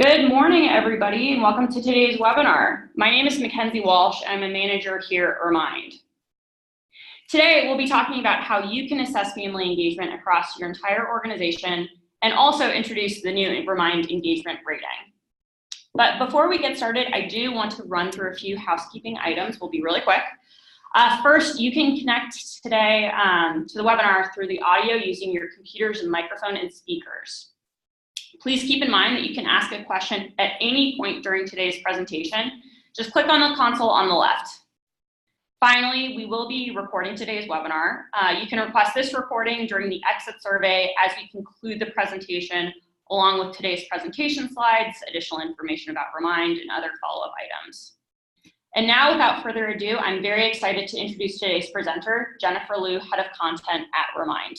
Good morning, everybody, and welcome to today's webinar. My name is Mackenzie Walsh. I'm a manager here at Remind. Today, we'll be talking about how you can assess family engagement across your entire organization and also introduce the new Remind engagement rating. But before we get started, I do want to run through a few housekeeping items. We'll be really quick. First, you can connect today to the webinar through the audio using your computers and microphone and speakers. Please keep in mind that you can ask a question at any point during today's presentation. Just click on the console on the left. Finally, we will be recording today's webinar. You can request this recording during the exit survey as we conclude the presentation, along with today's presentation slides, additional information about Remind, and other follow-up items. And now, without further ado, I'm very excited to introduce today's presenter, Jennifer Liu, Head of Content at Remind.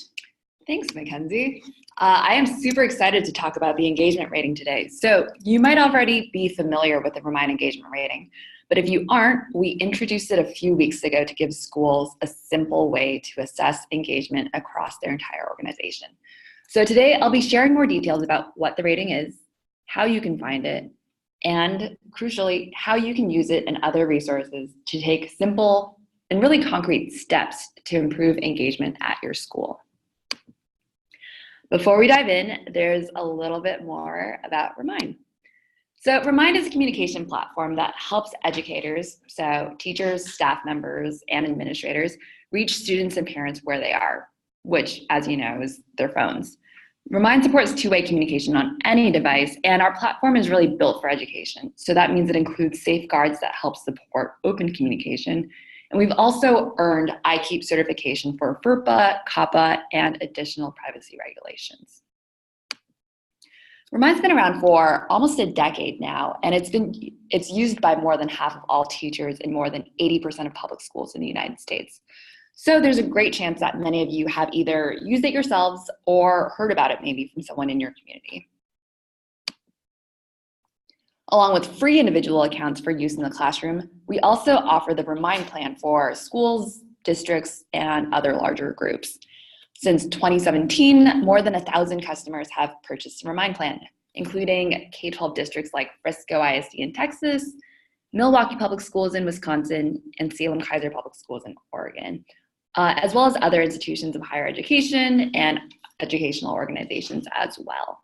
Thanks, Mackenzie. I am super excited to talk about the engagement rating today. So you might already be familiar with the Remind engagement rating, but if you aren't, we introduced it a few weeks ago to give schools a simple way to assess engagement across their entire organization. So today I'll be sharing more details about what the rating is, how you can find it, and crucially, how you can use it and other resources to take simple and really concrete steps to improve engagement at your school. Before we dive in, there's a little bit more about Remind. So Remind is a communication platform that helps educators, so teachers, staff members, and administrators, reach students and parents where they are, which, as you know, is their phones. Remind supports two-way communication on any device, and our platform is really built for education. So that means it includes safeguards that help support open communication. And we've also earned IKEEP certification for FERPA, COPPA, and additional privacy regulations. Remind's been around for almost a decade now, and it's used by more than half of all teachers in more than 80% of public schools in the United States. So there's a great chance that many of you have either used it yourselves or heard about it maybe from someone in your community. Along with free individual accounts for use in the classroom, we also offer the Remind plan for schools, districts, and other larger groups. Since 2017, more than 1,000 customers have purchased a Remind plan, including K-12 districts like Frisco ISD in Texas, Milwaukee Public Schools in Wisconsin, and Salem-Keizer Public Schools in Oregon, as well as other institutions of higher education and educational organizations as well.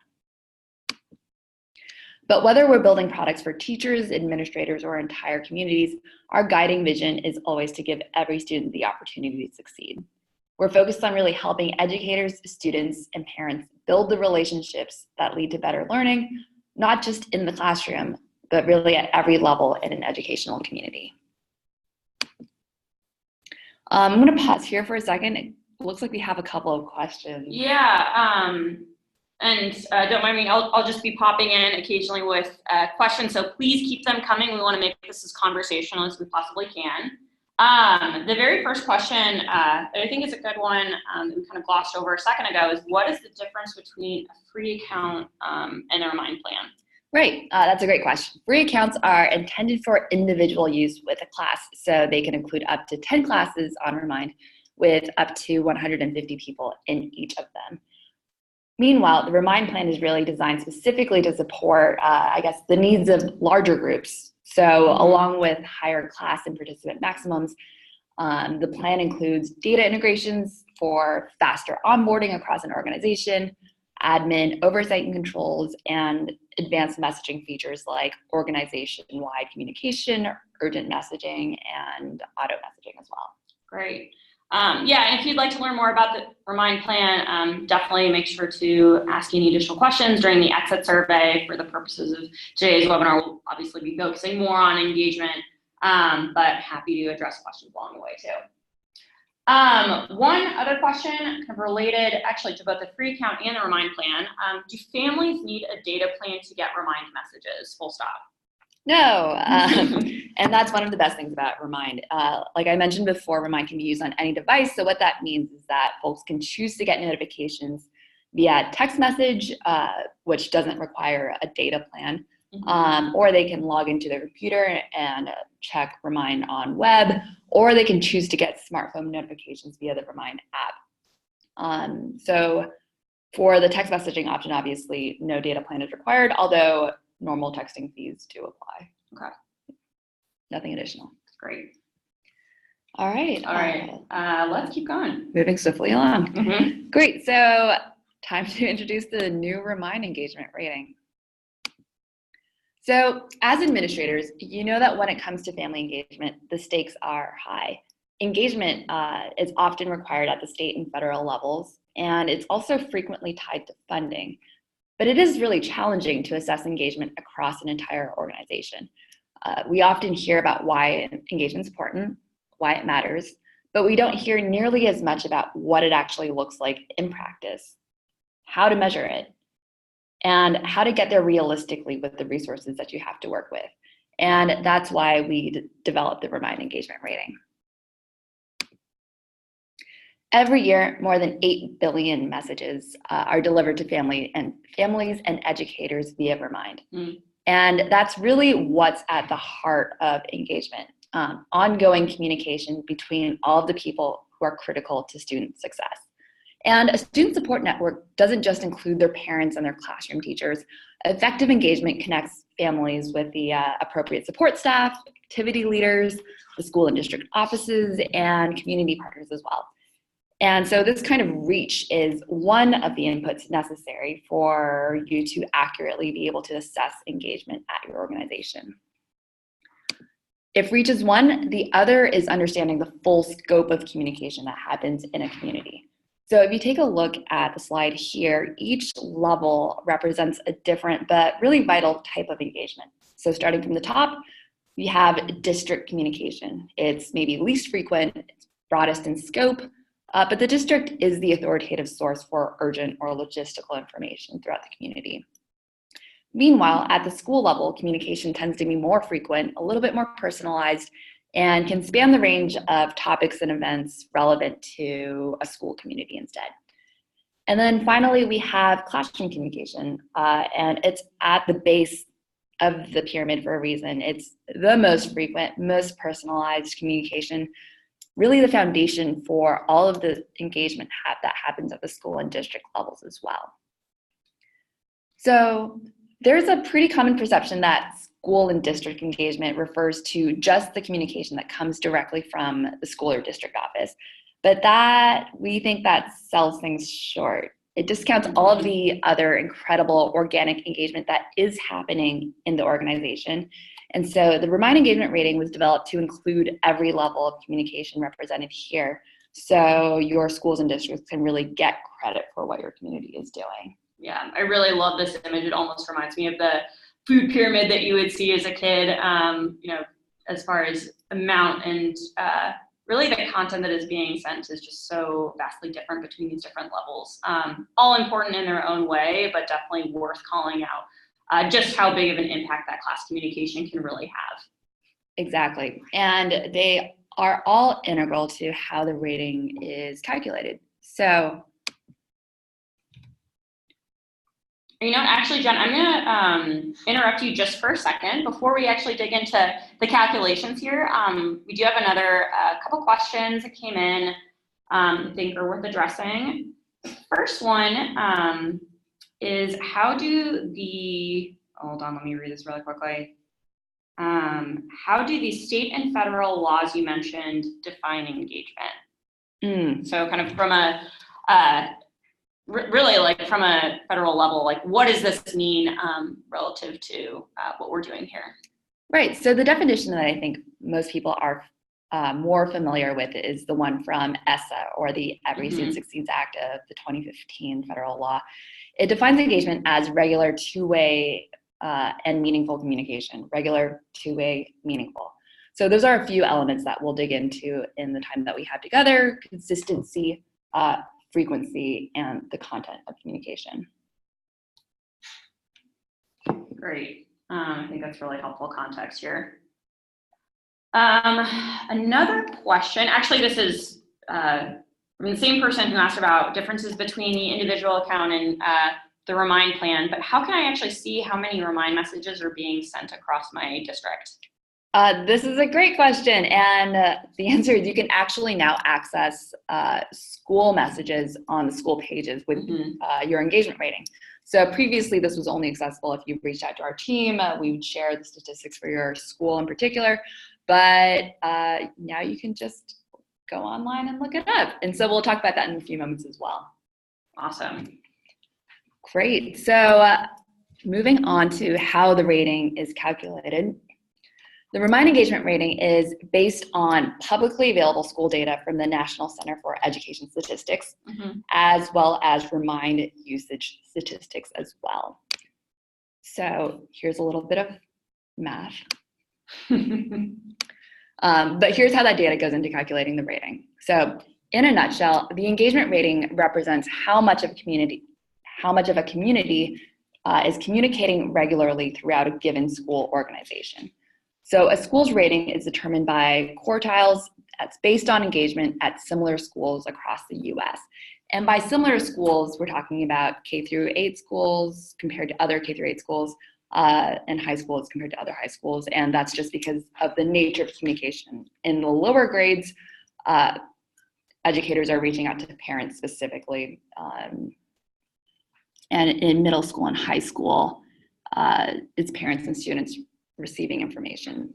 But whether we're building products for teachers, administrators, or entire communities, our guiding vision is always to give every student the opportunity to succeed. We're focused on really helping educators, students, and parents build the relationships that lead to better learning, not just in the classroom, but really at every level in an educational community. I'm going to pause here for a second. It looks like we have a couple of questions. Yeah. Don't mind me, I'll just be popping in occasionally with questions, so please keep them coming. We want to make this as conversational as we possibly can. The very first question, I think is a good one, that we kind of glossed over a second ago, is what is the difference between a free account and a Remind plan? Right, that's a great question. Free accounts are intended for individual use with a class, so they can include up to 10 classes on Remind with up to 150 people in each of them. Meanwhile, the Remind plan is really designed specifically to support, the needs of larger groups. So along with higher class and participant maximums, the plan includes data integrations for faster onboarding across an organization, admin oversight and controls, and advanced messaging features like organization-wide communication, urgent messaging, and auto messaging as well. Great. Yeah, and if you'd like to learn more about the Remind plan, definitely make sure to ask any additional questions during the exit survey. For the purposes of today's webinar, we'll obviously be focusing more on engagement, but happy to address questions along the way too. One other question, kind of related actually to both the free account and the Remind plan, do families need a data plan to get Remind messages, full stop? No, and that's one of the best things about Remind. Like I mentioned before, Remind can be used on any device. So what that means is that folks can choose to get notifications via text message, which doesn't require a data plan, or they can log into their computer and check Remind on web, or they can choose to get smartphone notifications via the Remind app. So for the text messaging option, obviously no data plan is required, although normal texting fees do apply. Okay. Nothing additional. Great. All right. All right. Let's keep going. Moving swiftly along. Mm-hmm. Great. So time to introduce the new Remind engagement rating. So as administrators, you know that when it comes to family engagement, the stakes are high. Engagement is often required at the state and federal levels, and it's also frequently tied to funding. But it is really challenging to assess engagement across an entire organization. We often hear about why engagement is important, why it matters, but we don't hear nearly as much about what it actually looks like in practice, how to measure it, and how to get there realistically with the resources that you have to work with. And that's why we developed the Remind engagement rating. Every year, more than 8 billion messages are delivered to families and educators via Remind. And that's really what's at the heart of engagement, ongoing communication between all of the people who are critical to student success. And a student support network doesn't just include their parents and their classroom teachers. Effective engagement connects families with the appropriate support staff, activity leaders, the school and district offices, and community partners as well. And so this kind of reach is one of the inputs necessary for you to accurately be able to assess engagement at your organization. If reach is one, the other is understanding the full scope of communication that happens in a community. So if you take a look at the slide here, each level represents a different but really vital type of engagement. So starting from the top, we have district communication. It's maybe least frequent, it's broadest in scope, but the district is the authoritative source for urgent or logistical information throughout the community. Meanwhile, at the school level, communication tends to be more frequent, a little bit more personalized, and can span the range of topics and events relevant to a school community instead. And then finally, we have classroom communication, and it's at the base of the pyramid for a reason. It's the most frequent, most personalized communication, really the foundation for all of the engagement that happens at the school and district levels as well. So there's a pretty common perception that school and district engagement refers to just the communication that comes directly from the school or district office, but we think that sells things short. It discounts all of the other incredible organic engagement that is happening in the organization. And so the Remind engagement rating was developed to include every level of communication represented here, so your schools and districts can really get credit for what your community is doing. Yeah, I really love this image. It almost reminds me of the food pyramid that you would see as a kid, as far as amount and really the content that is being sent is just so vastly different between these different levels. All important in their own way, but definitely worth calling out just how big of an impact that class communication can really have. Exactly, and they are all integral to how the rating is calculated. So, actually, Jen, I'm going to interrupt you just for a second before we actually dig into the calculations here. We do have another couple questions that came in I think are worth addressing. The first one is hold on, let me read this really quickly. How do the state and federal laws you mentioned define engagement? So kind of from from a federal level, what does this mean relative to what we're doing here? Right, so the definition that I think most people are more familiar with is the one from ESSA, or the Every Student Succeeds Act of the 2015 federal law. It defines engagement as regular, two-way, and meaningful communication. Regular, two-way, meaningful. So those are a few elements that we'll dig into in the time that we have together: consistency, frequency, and the content of communication. Great. I think that's really helpful context here. Another question, actually this is from the same person who asked about differences between the individual account and the Remind plan, but how can I actually see how many Remind messages are being sent across my district? This is a great question, and the answer is you can actually now access school messages on the school pages with your engagement rating. So previously, this was only accessible if you reached out to our team. We would share the statistics for your school in particular, but now you can just go online and look it up. And so we'll talk about that in a few moments as well. Awesome. Great. So moving on to how the rating is calculated. The Remind engagement rating is based on publicly available school data from the National Center for Education Statistics, as well as Remind usage statistics as well. So here's a little bit of math. But here's how that data goes into calculating the rating. So in a nutshell, the engagement rating represents how much of a community is communicating regularly throughout a given school organization. So a school's rating is determined by quartiles that's based on engagement at similar schools across the US. And by similar schools, we're talking about K through 8 schools compared to other K through 8 schools, and high schools compared to other high schools. And that's just because of the nature of communication. In the lower grades, educators are reaching out to parents specifically. And in middle school and high school, it's parents and students receiving information.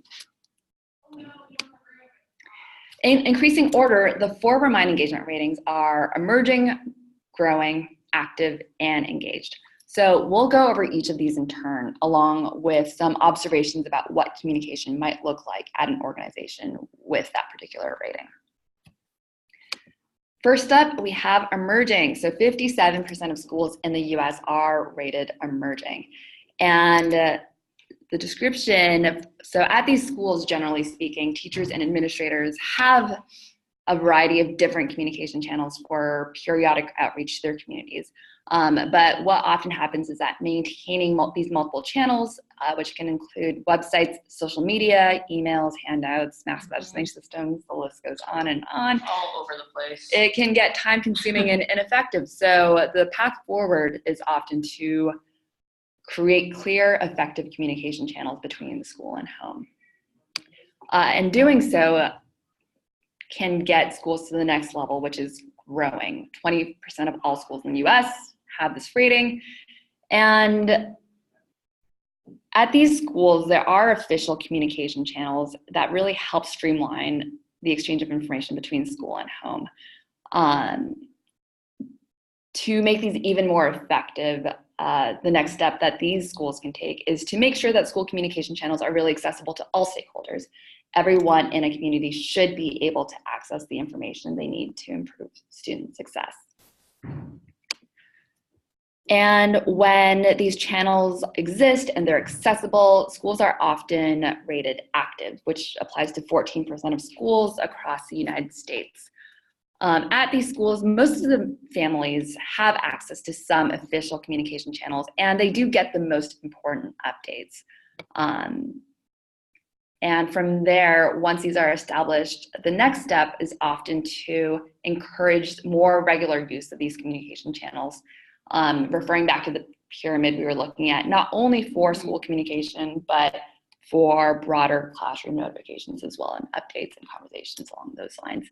In increasing order, the 4 Remind engagement ratings are emerging, growing, active, and engaged. So we'll go over each of these in turn, along with some observations about what communication might look like at an organization with that particular rating. First up, we have emerging. So 57% of schools in the US are rated emerging. And the description, so at these schools, generally speaking, teachers and administrators have a variety of different communication channels for periodic outreach to their communities. But what often happens is that maintaining these multiple channels, which can include websites, social media, emails, handouts, mass messaging systems, the list goes on and on. All over the place. It can get time consuming and ineffective. So the path forward is often to create clear, effective communication channels between the school and home. And doing so can get schools to the next level, which is growing. 20% of all schools in the US have this rating. And at these schools, there are official communication channels that really help streamline the exchange of information between school and home. To make these even more effective, the next step that these schools can take is to make sure that school communication channels are really accessible to all stakeholders. Everyone in a community should be able to access the information they need to improve student success. And when these channels exist and they're accessible, schools are often rated active, which applies to 14% of schools across the United States. At these schools, most of the families have access to some official communication channels, and they do get the most important updates. And from there, once these are established, the next step is often to encourage more regular use of these communication channels, referring back to the pyramid we were looking at, not only for school communication, but for broader classroom notifications as well, and updates and conversations along those lines.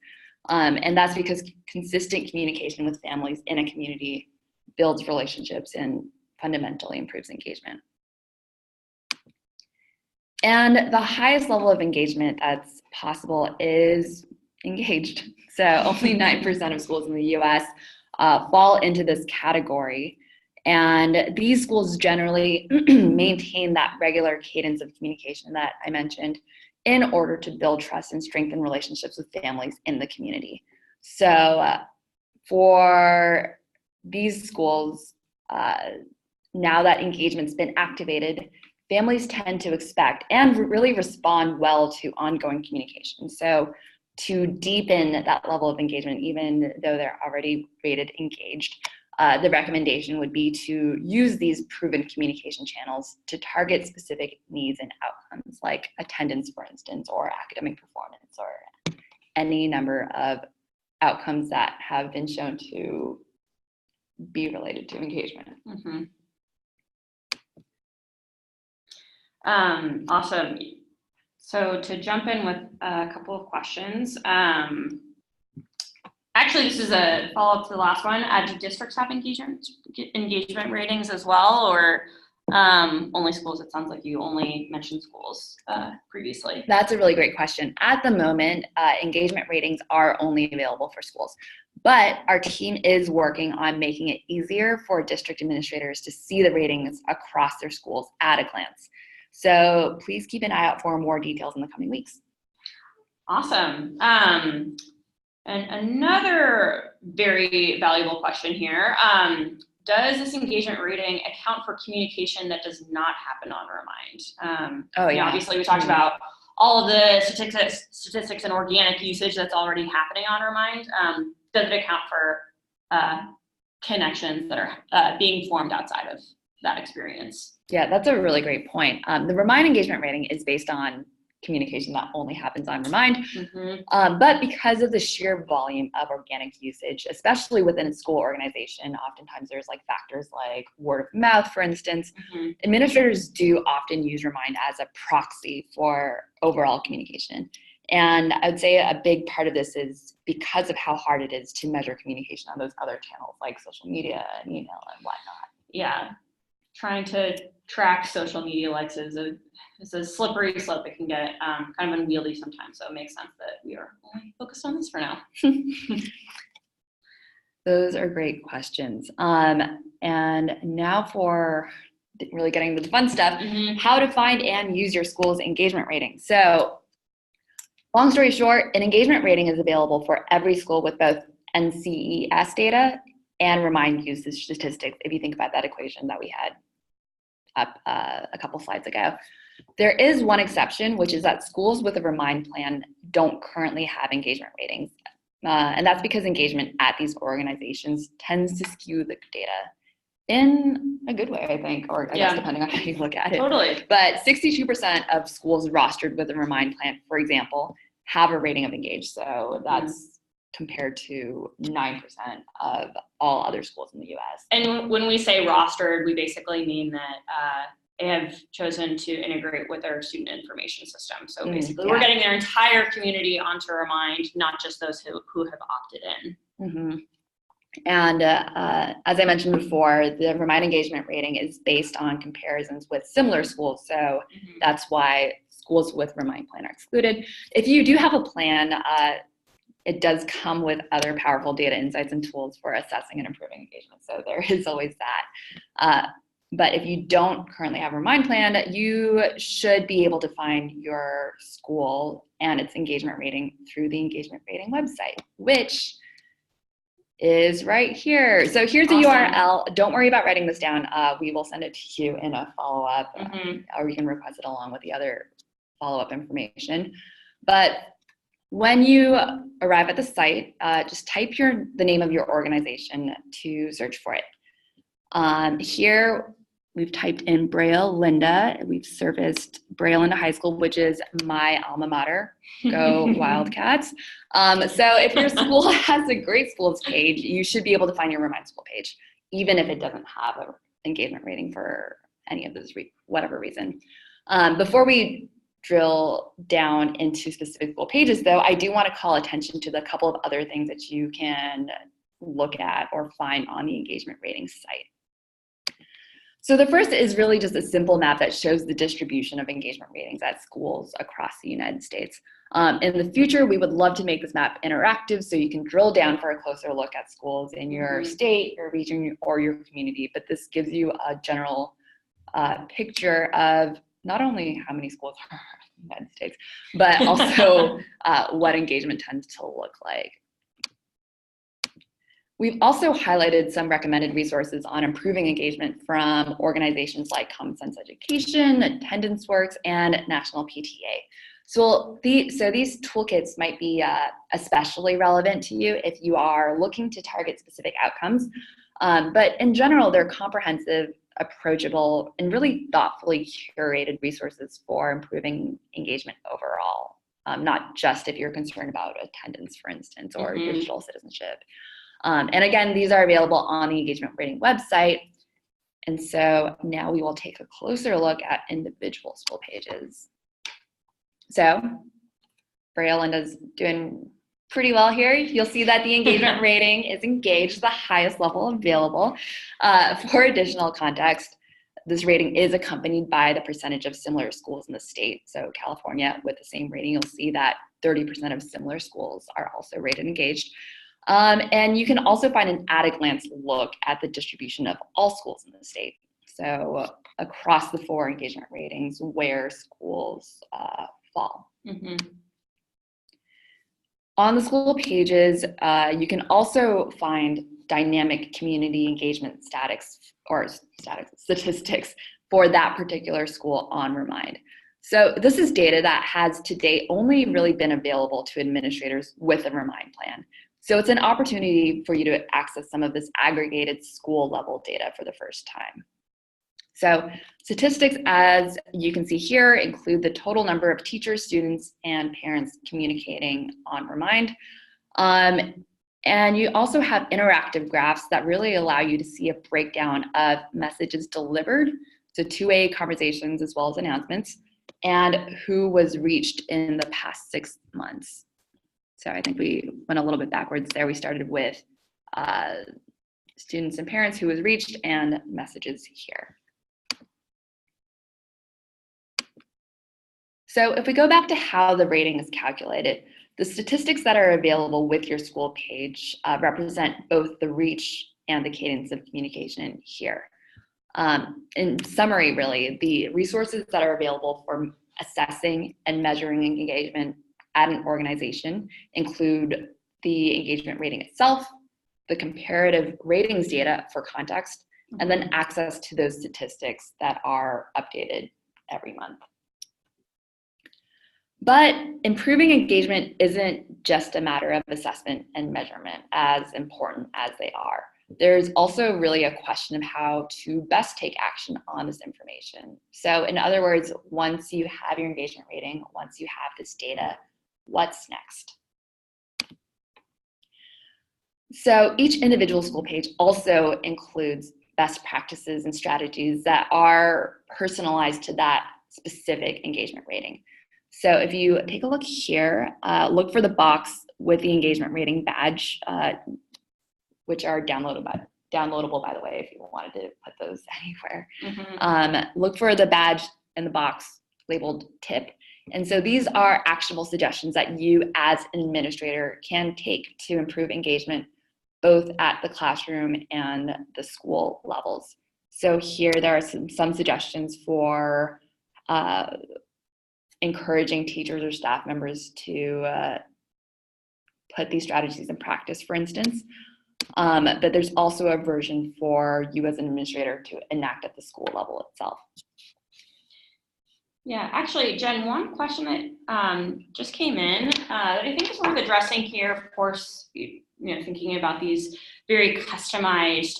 And that's because consistent communication with families in a community builds relationships and fundamentally improves engagement. And the highest level of engagement that's possible is engaged. So only 9% of schools in the US fall into this category. And these schools generally maintain that regular cadence of communication that I mentioned in order to build trust and strengthen relationships with families in the community. So for these schools, now that engagement's been activated, families tend to expect and really respond well to ongoing communication. So to deepen that level of engagement, even though they're already rated engaged, the recommendation would be to use these proven communication channels to target specific needs and outcomes, like attendance, for instance, or academic performance, or any number of outcomes that have been shown to be related to engagement. Mm-hmm. Awesome. So to jump in with a couple of questions, actually Actually, this is a follow-up to the last one. Do districts have engagement ratings as well, or only schools? It sounds like you only mentioned schools previously. That's a really great question. At the moment, engagement ratings are only available for schools, but our team is working on making it easier for district administrators to see the ratings across their schools at a glance. So please keep an eye out for more details in the coming weeks. Awesome. And another very valuable question here. Does this engagement rating account for communication that does not happen on Remind? Obviously, we talked about all of the statistics and organic usage that's already happening on Remind. Does it account for connections that are being formed outside of that experience? Yeah, that's a really great point. The Remind engagement rating is based on communication that only happens on Remind. But because of the sheer volume of organic usage, especially within a school organization, oftentimes there's like factors like word of mouth, for instance. Administrators do often use Remind as a proxy for overall communication. And I would say a big part of this is because of how hard it is to measure communication on those other channels like social media and email and whatnot. Yeah, trying to track social media likes is a slippery slope. It can get kind of unwieldy sometimes, so it makes sense that we are only focused on this for now. Those are great questions. And now for really getting to the fun stuff, how to find and use your school's engagement rating. So long story short, an engagement rating is available for every school with both NCES data and Remind usage statistics, if you think about that equation that we had up a couple slides ago. There is one exception, which is that schools with a Remind plan don't currently have engagement ratings. And that's because engagement at these organizations tends to skew the data in a good way, I think, or I guess depending on how you look at it. Totally. But 62% of schools rostered with a Remind plan, for example, have a rating of engaged. So that's compared to 9% of all other schools in the US. And when we say rostered, we basically mean that they have chosen to integrate with our student information system. So basically we're getting their entire community onto Remind, not just those who have opted in. And as I mentioned before, the Remind engagement rating is based on comparisons with similar schools. So that's why schools with Remind plan are excluded. If you do have a plan, it does come with other powerful data insights and tools for assessing and improving engagement. So there is always that. But if you don't currently have a Remind plan, you should be able to find your school and its engagement rating through the engagement rating website, which is right here. So here's the URL. Don't worry about writing this down. We will send it to you in a follow-up, or you can request it along with the other follow-up information. But when you arrive at the site, just type the name of your organization to search for it. Here, we've typed in Braille Linda. We've serviced Braille Linda High School, which is my alma mater. Go Wildcats. So if your school has a Great Schools page, you should be able to find your Remind School page, even if it doesn't have an engagement rating for any of those, whatever reason. Before we drill down into specific school pages, though, I do want to call attention to the couple of other things that you can look at or find on the engagement rating site. So the first is really just a simple map that shows the distribution of engagement ratings at schools across the United States. In the future, we would love to make this map interactive so you can drill down for a closer look at schools in your state, your region, or your community. But this gives you a general picture of not only how many schools are in the United States, but also what engagement tends to look like. We've also highlighted some recommended resources on improving engagement from organizations like Common Sense Education, Attendance Works, and National PTA. So these toolkits might be especially relevant to you if you are looking to target specific outcomes. But in general, they're comprehensive, approachable, and really thoughtfully curated resources for improving engagement overall, not just if you're concerned about attendance, for instance, or digital citizenship. And again, these are available on the engagement rating website. And so now we will take a closer look at individual school pages. So Braille Linda's doing pretty well here. You'll see that the engagement rating is engaged, the highest level available. For additional context, this rating is accompanied by the percentage of similar schools in the state. So California, with the same rating, you'll see that 30% of similar schools are also rated engaged. And you can also find an at-a-glance look at the distribution of all schools in the state. So across the 4 engagement ratings, where schools fall. Mm-hmm. On the school pages, you can also find dynamic community engagement statistics for that particular school on Remind. So this is data that has to date only really been available to administrators with a Remind plan. So it's an opportunity for you to access some of this aggregated school level data for the first time. So statistics, as you can see here, include the total number of teachers, students, and parents communicating on Remind. And you also have interactive graphs that really allow you to see a breakdown of messages delivered, so two-way conversations as well as announcements, and who was reached in the past 6 months. So I think we went a little bit backwards there. We started with students and parents who was reached and messages here. So if we go back to how the rating is calculated, the statistics that are available with your school page represent both the reach and the cadence of communication here. In summary, really, the resources that are available for assessing and measuring engagement at an organization include the engagement rating itself, the comparative ratings data for context, and then access to those statistics that are updated every month. But improving engagement isn't just a matter of assessment and measurement, as important as they are. There's also really a question of how to best take action on this information. So in other words, once you have your engagement rating, once you have this data, what's next? So each individual school page also includes best practices and strategies that are personalized to that specific engagement rating. So if you take a look here, look for the box with the engagement rating badge, which are downloadable, by the way, if you wanted to put those anywhere. Mm-hmm. Look for the badge in the box labeled tip. And so these are actionable suggestions that you as an administrator can take to improve engagement, both at the classroom and the school levels. So here there are some suggestions for encouraging teachers or staff members to put these strategies in practice, for instance. But there's also a version for you as an administrator to enact at the school level itself. Yeah, actually, Jen, one question that just came in that I think is worth addressing here. Of course, thinking about these very customized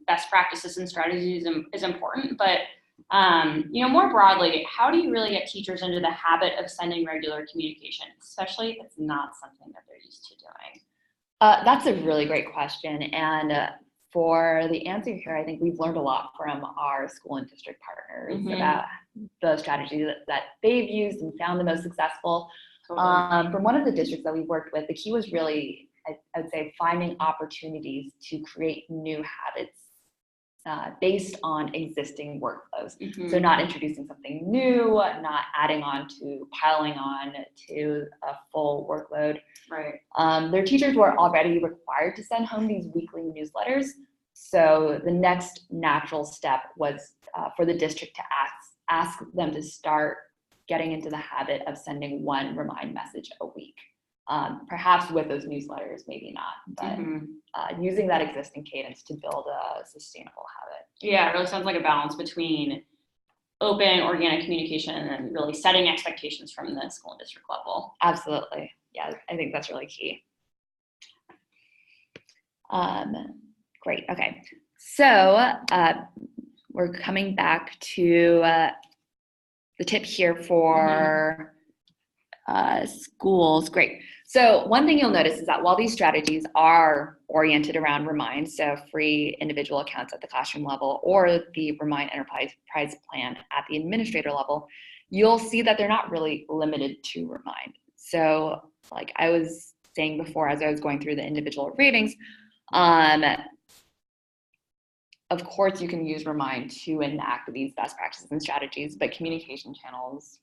best practices and strategies is important, but more broadly, how do you really get teachers into the habit of sending regular communication, especially if it's not something that they're used to doing? That's a really great question. And for the answer here, I think we've learned a lot from our school and district partners mm-hmm. about the strategies that they've used and found the most successful. Totally. From one of the districts that we've worked with, the key was really, I would say, finding opportunities to create new habits based on existing workflows. Mm-hmm. So not introducing something new, not adding on to, piling on to a full workload. Right. Their teachers were already required to send home these weekly newsletters. So the next natural step was for the district to ask them to start getting into the habit of sending one Remind message a week. Perhaps with those newsletters, maybe not, but mm-hmm. Using that existing cadence to build a sustainable habit. Yeah, it really sounds like a balance between open, organic communication and really setting expectations from the school and district level. Absolutely. Yeah, I think that's really key. Great. Okay. So we're coming back to the tip here for schools. Great. So one thing you'll notice is that while these strategies are oriented around Remind, so free individual accounts at the classroom level or the Remind Enterprise Plan at the administrator level, you'll see that they're not really limited to Remind. So like I was saying before as I was going through the individual ratings, of course, you can use Remind to enact these best practices and strategies, but communication channels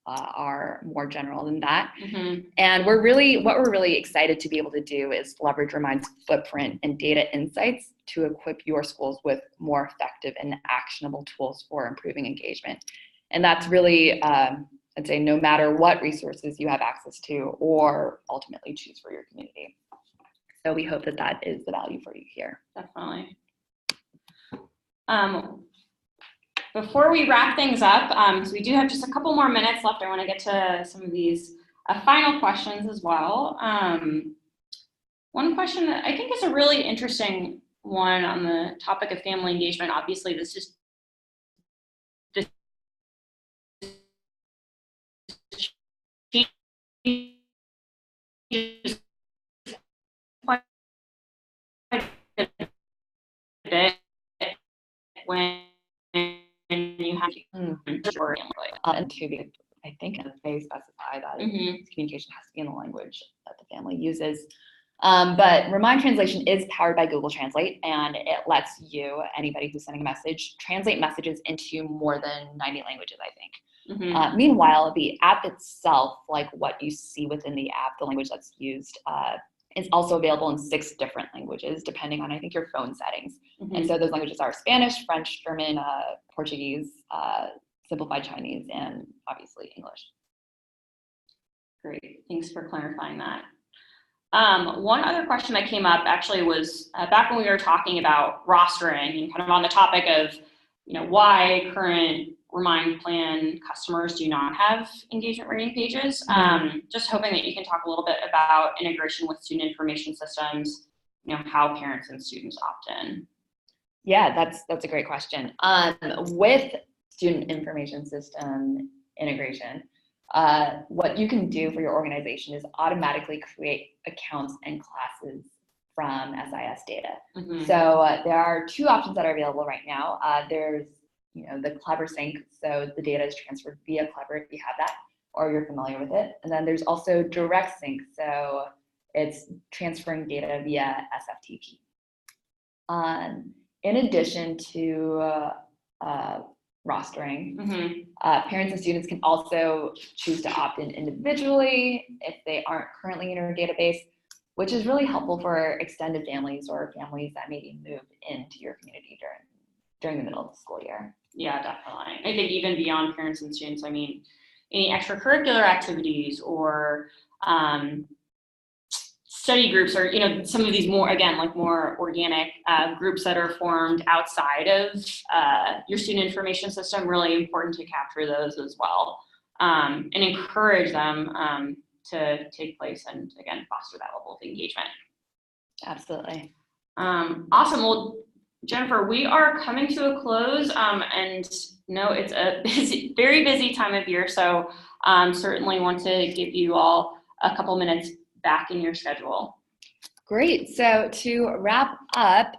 are more general than that. Mm-hmm. And what we're really excited to be able to do is leverage Remind's footprint and data insights to equip your schools with more effective and actionable tools for improving engagement. And that's really, I'd say, no matter what resources you have access to or ultimately choose for your community. So we hope that that is the value for you here. Definitely. Before we wrap things up, so we do have just a couple more minutes left. I want to get to some of these final questions as well. One question that I think is a really interesting one on the topic of family engagement. Obviously, this is quite a bit when you have to and to be, I think they specify that communication has to be in the language that the family uses. But Remind Translation is powered by Google Translate, and it lets you, anybody who's sending a message, translate messages into more than 90 languages, I think. Meanwhile, the app itself, like what you see within the app, the language that's used, is also available in 6 different languages, depending on, I think, your phone settings. And so those languages are Spanish, French, German, Portuguese, simplified Chinese, and obviously English. Great, thanks for clarifying that. One other question that came up actually was back when we were talking about rostering and kind of on the topic of, why current Remind plan customers do not have engagement rating pages. Just hoping that you can talk a little bit about integration with student information systems, how parents and students opt in. Yeah, that's a great question. With student information system integration, what you can do for your organization is automatically create accounts and classes from SIS data. So there are 2 options that are available right now. There's the Clever Sync, so the data is transferred via Clever if you have that or you're familiar with it. And then there's also Direct Sync, so it's transferring data via SFTP. In addition to rostering, parents and students can also choose to opt in individually if they aren't currently in your database, which is really helpful for extended families or families that maybe moved into your community during the middle of the school year. Yeah, definitely. I think even beyond parents and students, I mean, any extracurricular activities or study groups or, some of these more organic groups that are formed outside of your student information system, really important to capture those as well and encourage them to take place and, again, foster that level of engagement. Absolutely. Awesome. Well, Jennifer, we are coming to a close, and it's a very busy time of year, so certainly want to give you all a couple minutes back in your schedule. Great. So to wrap up,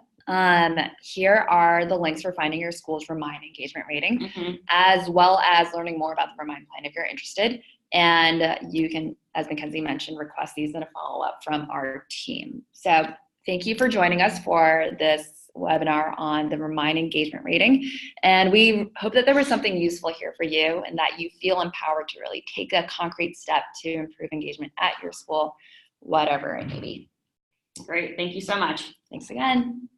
here are the links for finding your school's Remind engagement rating, as well as learning more about the Remind plan if you're interested. And you can, as Mackenzie mentioned, request these in a follow-up from our team. So thank you for joining us for this webinar on the Remind engagement rating. And we hope that there was something useful here for you and that you feel empowered to really take a concrete step to improve engagement at your school, whatever it may be. Great. Thank you so much. Thanks again.